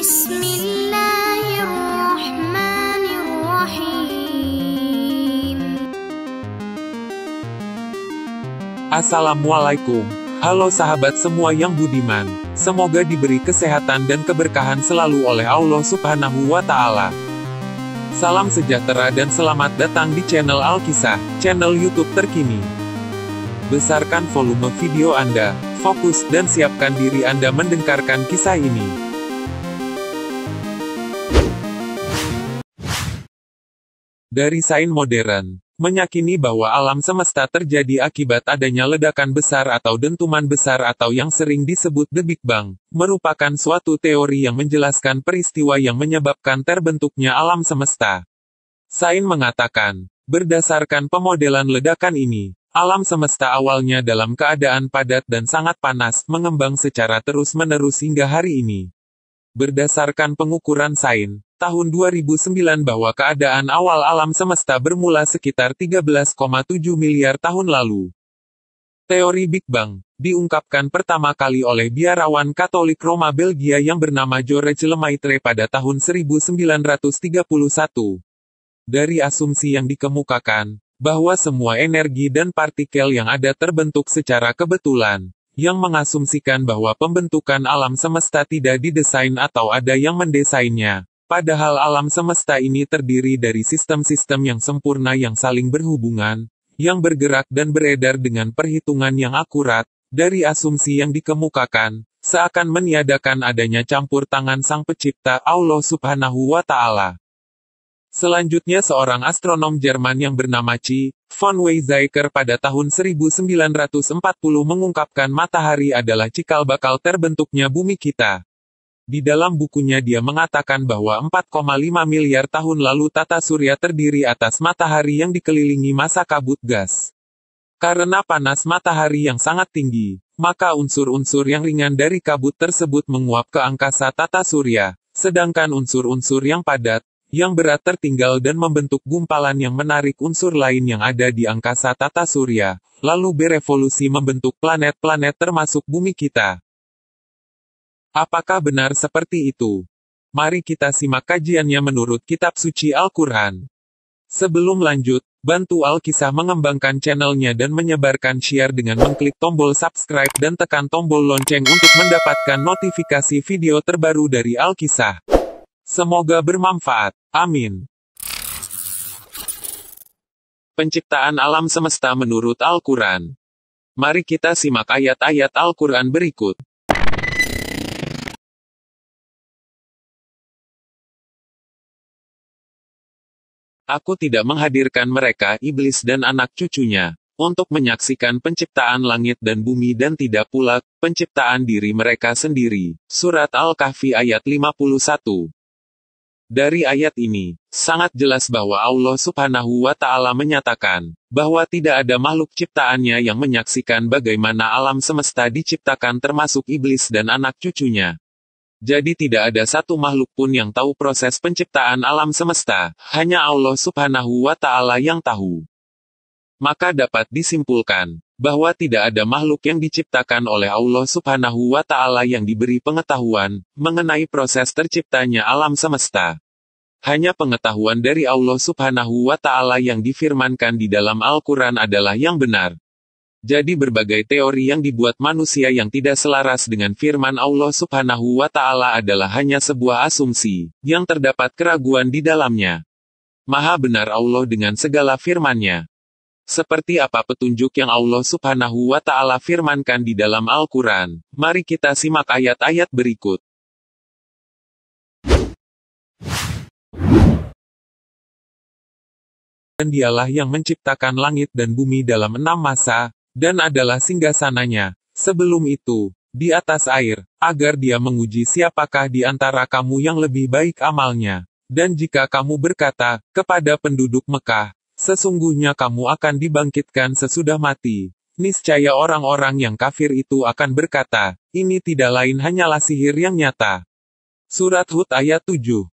Bismillahirrahmanirrahim. Assalamualaikum. Halo sahabat semua yang budiman. Semoga diberi kesehatan dan keberkahan selalu oleh Allah Subhanahu wa Ta'ala. Salam sejahtera dan selamat datang di channel Alkisah, channel YouTube terkini. Besarkan volume video Anda, fokus dan siapkan diri Anda mendengarkan kisah ini. Dari sains modern, meyakini bahwa alam semesta terjadi akibat adanya ledakan besar atau dentuman besar atau yang sering disebut The Big Bang, merupakan suatu teori yang menjelaskan peristiwa yang menyebabkan terbentuknya alam semesta. Sains mengatakan, berdasarkan pemodelan ledakan ini, alam semesta awalnya dalam keadaan padat dan sangat panas, mengembang secara terus-menerus hingga hari ini. Berdasarkan pengukuran sains, tahun 2009 bahwa keadaan awal alam semesta bermula sekitar 13,7 miliar tahun lalu. Teori Big Bang diungkapkan pertama kali oleh biarawan Katolik Roma Belgia yang bernama Georges Lemaitre pada tahun 1931. Dari asumsi yang dikemukakan, bahwa semua energi dan partikel yang ada terbentuk secara kebetulan, yang mengasumsikan bahwa pembentukan alam semesta tidak didesain atau ada yang mendesainnya. Padahal alam semesta ini terdiri dari sistem-sistem yang sempurna yang saling berhubungan, yang bergerak dan beredar dengan perhitungan yang akurat. Dari asumsi yang dikemukakan, seakan meniadakan adanya campur tangan Sang Pencipta, Allah Subhanahu wa Ta'ala. Selanjutnya seorang astronom Jerman yang bernama Chi von Weizsäcker pada tahun 1940 mengungkapkan matahari adalah cikal bakal terbentuknya bumi kita. Di dalam bukunya dia mengatakan bahwa 4,5 miliar tahun lalu tata surya terdiri atas matahari yang dikelilingi massa kabut gas. Karena panas matahari yang sangat tinggi, maka unsur-unsur yang ringan dari kabut tersebut menguap ke angkasa tata surya, sedangkan unsur-unsur yang padat, yang berat tertinggal dan membentuk gumpalan yang menarik unsur lain yang ada di angkasa tata surya, lalu berevolusi membentuk planet-planet termasuk bumi kita. Apakah benar seperti itu? Mari kita simak kajiannya menurut kitab suci Al-Quran. Sebelum lanjut, bantu Alkisah mengembangkan channelnya dan menyebarkan share dengan mengklik tombol subscribe dan tekan tombol lonceng untuk mendapatkan notifikasi video terbaru dari Alkisah. Semoga bermanfaat. Amin. Penciptaan alam semesta menurut Al-Quran. Mari kita simak ayat-ayat Al-Quran berikut. Aku tidak menghadirkan mereka, iblis dan anak cucunya, untuk menyaksikan penciptaan langit dan bumi dan tidak pula penciptaan diri mereka sendiri. Surat Al-Kahfi ayat 51. Dari ayat ini, sangat jelas bahwa Allah Subhanahu wa Ta'ala menyatakan, bahwa tidak ada makhluk ciptaannya yang menyaksikan bagaimana alam semesta diciptakan termasuk iblis dan anak cucunya. Jadi tidak ada satu makhluk pun yang tahu proses penciptaan alam semesta, hanya Allah Subhanahu wa Ta'ala yang tahu. Maka dapat disimpulkan, bahwa tidak ada makhluk yang diciptakan oleh Allah Subhanahu wa Ta'ala yang diberi pengetahuan mengenai proses terciptanya alam semesta. Hanya pengetahuan dari Allah Subhanahu wa Ta'ala yang difirmankan di dalam Al-Quran adalah yang benar. Jadi berbagai teori yang dibuat manusia yang tidak selaras dengan firman Allah Subhanahu wa Ta'ala adalah hanya sebuah asumsi, yang terdapat keraguan di dalamnya. Maha benar Allah dengan segala firman-Nya. Seperti apa petunjuk yang Allah Subhanahu wa Ta'ala firmankan di dalam Al-Quran? Mari kita simak ayat-ayat berikut. Dan dialah yang menciptakan langit dan bumi dalam 6 masa, dan adalah singgasananya, sebelum itu, di atas air, agar dia menguji siapakah di antara kamu yang lebih baik amalnya. Dan jika kamu berkata, kepada penduduk Mekah, sesungguhnya kamu akan dibangkitkan sesudah mati, niscaya orang-orang yang kafir itu akan berkata, ini tidak lain hanyalah sihir yang nyata. Surat Hud ayat 7.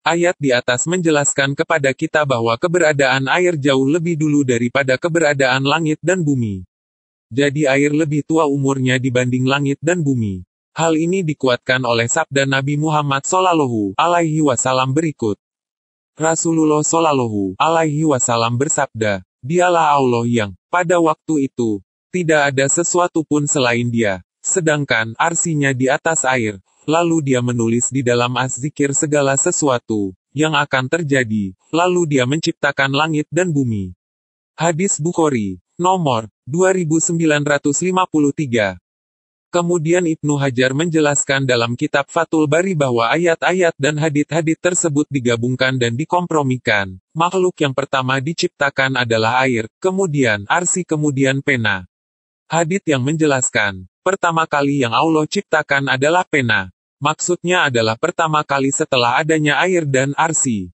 Ayat di atas menjelaskan kepada kita bahwa keberadaan air jauh lebih dulu daripada keberadaan langit dan bumi. Jadi air lebih tua umurnya dibanding langit dan bumi. Hal ini dikuatkan oleh sabda Nabi Muhammad Shallallahu Alaihi Wasallam berikut. Rasulullah Shallallahu Alaihi Wasallam bersabda, "Dialah Allah yang, pada waktu itu, tidak ada sesuatu pun selain Dia, sedangkan arsinya di atas air. Lalu Dia menulis di dalam az-zikir segala sesuatu yang akan terjadi, lalu Dia menciptakan langit dan bumi." Hadis Bukhari, nomor 2953. Kemudian Ibnu Hajar menjelaskan dalam kitab Fathul Bari bahwa ayat-ayat dan hadits-hadits tersebut digabungkan dan dikompromikan. Makhluk yang pertama diciptakan adalah air, kemudian arsi, kemudian pena. Hadits yang menjelaskan, pertama kali yang Allah ciptakan adalah pena. Maksudnya adalah pertama kali setelah adanya air dan arsi.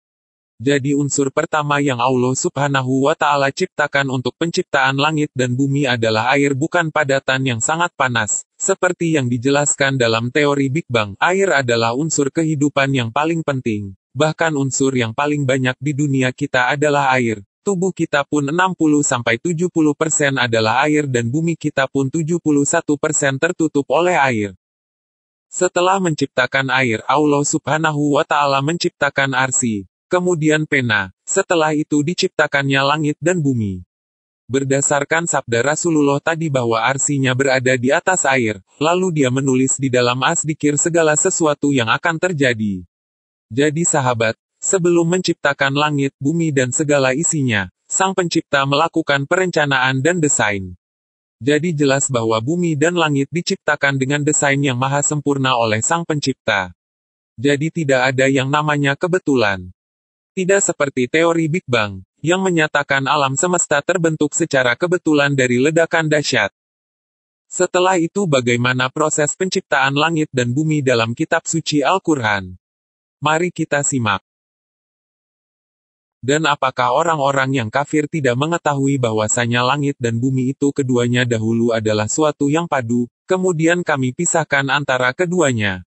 Jadi unsur pertama yang Allah Subhanahu wa Ta'ala ciptakan untuk penciptaan langit dan bumi adalah air, bukan padatan yang sangat panas. Seperti yang dijelaskan dalam teori Big Bang, air adalah unsur kehidupan yang paling penting. Bahkan unsur yang paling banyak di dunia kita adalah air. Tubuh kita pun 60-70% adalah air dan bumi kita pun 71% tertutup oleh air. Setelah menciptakan air, Allah Subhanahu wa Ta'ala menciptakan arsi. Kemudian pena, setelah itu diciptakannya langit dan bumi. Berdasarkan sabda Rasulullah tadi bahwa arsinya berada di atas air, lalu Dia menulis di dalam az-zikir segala sesuatu yang akan terjadi. Jadi sahabat, sebelum menciptakan langit, bumi dan segala isinya, Sang Pencipta melakukan perencanaan dan desain. Jadi jelas bahwa bumi dan langit diciptakan dengan desain yang maha sempurna oleh Sang Pencipta. Jadi tidak ada yang namanya kebetulan. Tidak seperti teori Big Bang, yang menyatakan alam semesta terbentuk secara kebetulan dari ledakan dahsyat. Setelah itu bagaimana proses penciptaan langit dan bumi dalam kitab suci Al-Quran? Mari kita simak. Dan apakah orang-orang yang kafir tidak mengetahui bahwasanya langit dan bumi itu keduanya dahulu adalah suatu yang padu, kemudian kami pisahkan antara keduanya.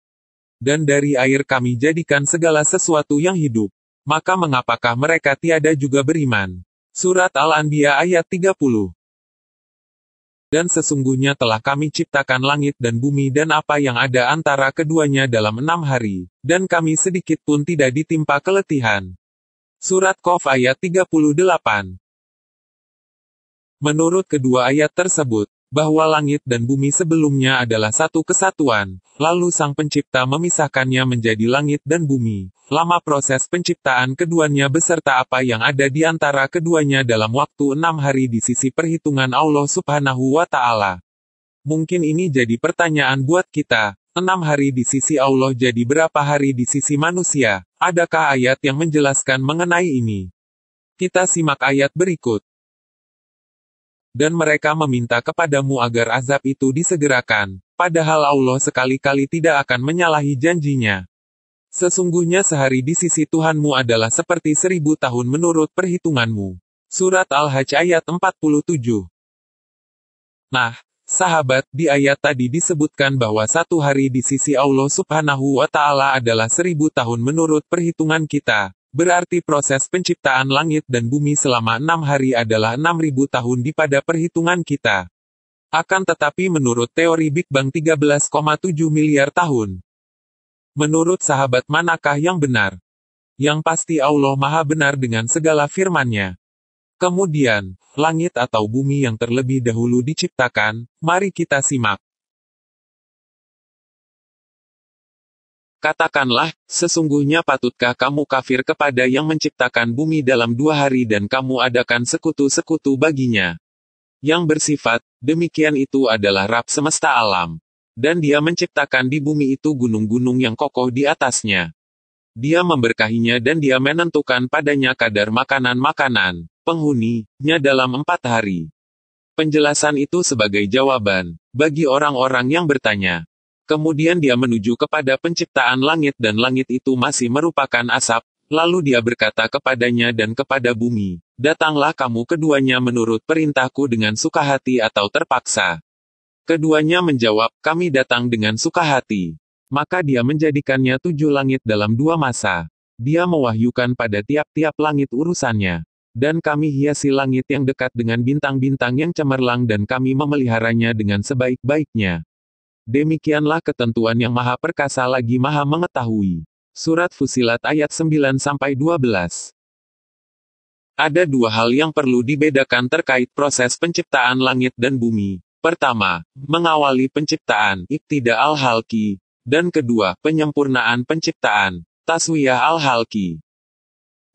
Dan dari air kami jadikan segala sesuatu yang hidup. Maka mengapakah mereka tiada juga beriman? Surat Al-Anbiya ayat 30. Dan sesungguhnya telah kami ciptakan langit dan bumi dan apa yang ada antara keduanya dalam 6 hari, dan kami sedikit pun tidak ditimpa keletihan. Surat Qaf ayat 38. Menurut kedua ayat tersebut, bahwa langit dan bumi sebelumnya adalah satu kesatuan, lalu Sang Pencipta memisahkannya menjadi langit dan bumi. Lama proses penciptaan keduanya beserta apa yang ada di antara keduanya dalam waktu 6 hari di sisi perhitungan Allah Subhanahu wa Ta'ala. Mungkin ini jadi pertanyaan buat kita, 6 hari di sisi Allah jadi berapa hari di sisi manusia? Adakah ayat yang menjelaskan mengenai ini? Kita simak ayat berikut. Dan mereka meminta kepadamu agar azab itu disegerakan, padahal Allah sekali-kali tidak akan menyalahi janjinya. Sesungguhnya sehari di sisi Tuhanmu adalah seperti 1000 tahun menurut perhitunganmu. Surat Al-Hajj ayat 47. Nah, sahabat, di ayat tadi disebutkan bahwa satu hari di sisi Allah Subhanahu wa Ta'ala adalah 1000 tahun menurut perhitungan kita. Berarti proses penciptaan langit dan bumi selama 6 hari adalah 6000 tahun di pada perhitungan kita. Akan tetapi menurut teori Big Bang 13,7 miliar tahun. Menurut sahabat manakah yang benar? Yang pasti Allah Maha benar dengan segala firman-Nya. Kemudian, langit atau bumi yang terlebih dahulu diciptakan, mari kita simak. Katakanlah, sesungguhnya patutkah kamu kafir kepada yang menciptakan bumi dalam 2 hari dan kamu adakan sekutu-sekutu baginya? Yang bersifat, demikian itu adalah Rabb semesta alam. Dan Dia menciptakan di bumi itu gunung-gunung yang kokoh di atasnya. Dia memberkahinya dan Dia menentukan padanya kadar makanan-makanan, penghuninya dalam 4 hari. Penjelasan itu sebagai jawaban, bagi orang-orang yang bertanya. Kemudian Dia menuju kepada penciptaan langit dan langit itu masih merupakan asap, lalu Dia berkata kepadanya dan kepada bumi, datanglah kamu keduanya menurut perintahku dengan suka hati atau terpaksa. Keduanya menjawab, kami datang dengan suka hati. Maka Dia menjadikannya 7 langit dalam 2 masa. Dia mewahyukan pada tiap-tiap langit urusannya. Dan kami hiasi langit yang dekat dengan bintang-bintang yang cemerlang dan kami memeliharanya dengan sebaik-baiknya. Demikianlah ketentuan yang Maha Perkasa lagi Maha Mengetahui. Surat Fussilat ayat 9-12. Ada dua hal yang perlu dibedakan terkait proses penciptaan langit dan bumi. Pertama, mengawali penciptaan, ibtida al-halki. Dan kedua, penyempurnaan penciptaan, taswiyah al-halki.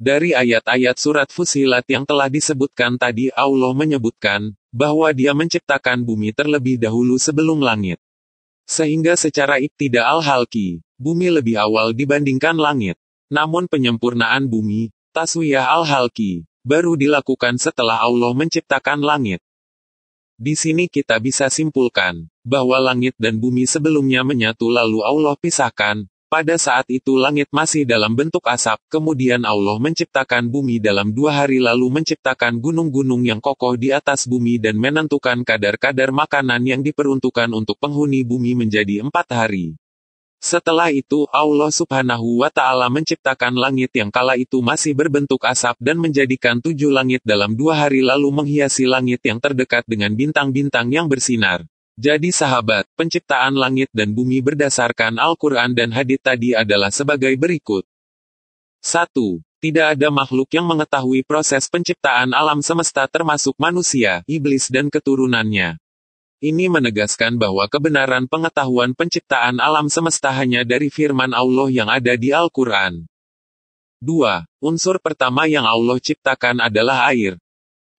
Dari ayat-ayat surat Fussilat yang telah disebutkan tadi, Allah menyebutkan bahwa Dia menciptakan bumi terlebih dahulu sebelum langit. Sehingga secara ibtida al-halki, bumi lebih awal dibandingkan langit. Namun penyempurnaan bumi, taswiyah al-halki, baru dilakukan setelah Allah menciptakan langit. Di sini kita bisa simpulkan bahwa langit dan bumi sebelumnya menyatu lalu Allah pisahkan. Pada saat itu langit masih dalam bentuk asap, kemudian Allah menciptakan bumi dalam 2 hari lalu menciptakan gunung-gunung yang kokoh di atas bumi dan menentukan kadar-kadar makanan yang diperuntukkan untuk penghuni bumi menjadi 4 hari. Setelah itu, Allah Subhanahu wa Ta'ala menciptakan langit yang kala itu masih berbentuk asap dan menjadikan 7 langit dalam 2 hari lalu menghiasi langit yang terdekat dengan bintang-bintang yang bersinar. Jadi sahabat, penciptaan langit dan bumi berdasarkan Al-Quran dan hadits tadi adalah sebagai berikut. 1. Tidak ada makhluk yang mengetahui proses penciptaan alam semesta termasuk manusia, iblis dan keturunannya. Ini menegaskan bahwa kebenaran pengetahuan penciptaan alam semesta hanya dari firman Allah yang ada di Al-Quran. 2. Unsur pertama yang Allah ciptakan adalah air.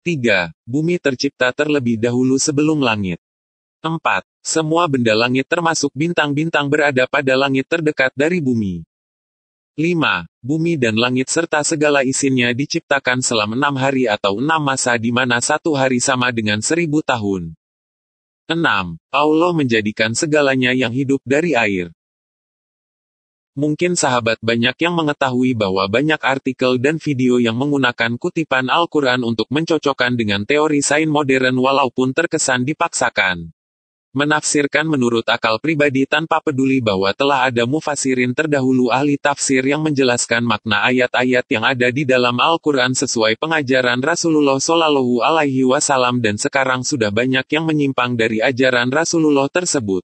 3. Bumi tercipta terlebih dahulu sebelum langit. 4. Semua benda langit termasuk bintang-bintang berada pada langit terdekat dari bumi. 5. Bumi dan langit serta segala isinya diciptakan selama 6 hari atau 6 masa di mana 1 hari sama dengan 1000 tahun. 6. Allah menjadikan segalanya yang hidup dari air. Mungkin sahabat banyak yang mengetahui bahwa banyak artikel dan video yang menggunakan kutipan Al-Quran untuk mencocokkan dengan teori sains modern walaupun terkesan dipaksakan. Menafsirkan menurut akal pribadi tanpa peduli bahwa telah ada mufassirin terdahulu ahli tafsir yang menjelaskan makna ayat-ayat yang ada di dalam Al-Quran sesuai pengajaran Rasulullah Shallallahu Alaihi Wasallam dan sekarang sudah banyak yang menyimpang dari ajaran Rasulullah tersebut.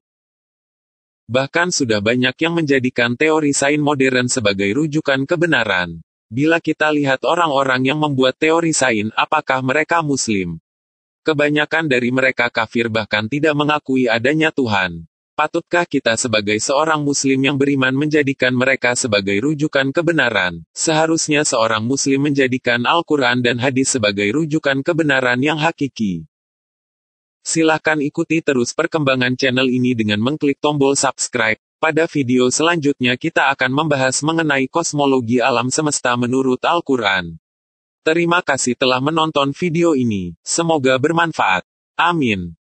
Bahkan sudah banyak yang menjadikan teori sains modern sebagai rujukan kebenaran. Bila kita lihat orang-orang yang membuat teori sains, apakah mereka Muslim? Kebanyakan dari mereka kafir bahkan tidak mengakui adanya Tuhan. Patutkah kita sebagai seorang Muslim yang beriman menjadikan mereka sebagai rujukan kebenaran? Seharusnya seorang Muslim menjadikan Al-Quran dan hadis sebagai rujukan kebenaran yang hakiki. Silahkan ikuti terus perkembangan channel ini dengan mengklik tombol subscribe. Pada video selanjutnya kita akan membahas mengenai kosmologi alam semesta menurut Al-Quran. Terima kasih telah menonton video ini. Semoga bermanfaat. Amin.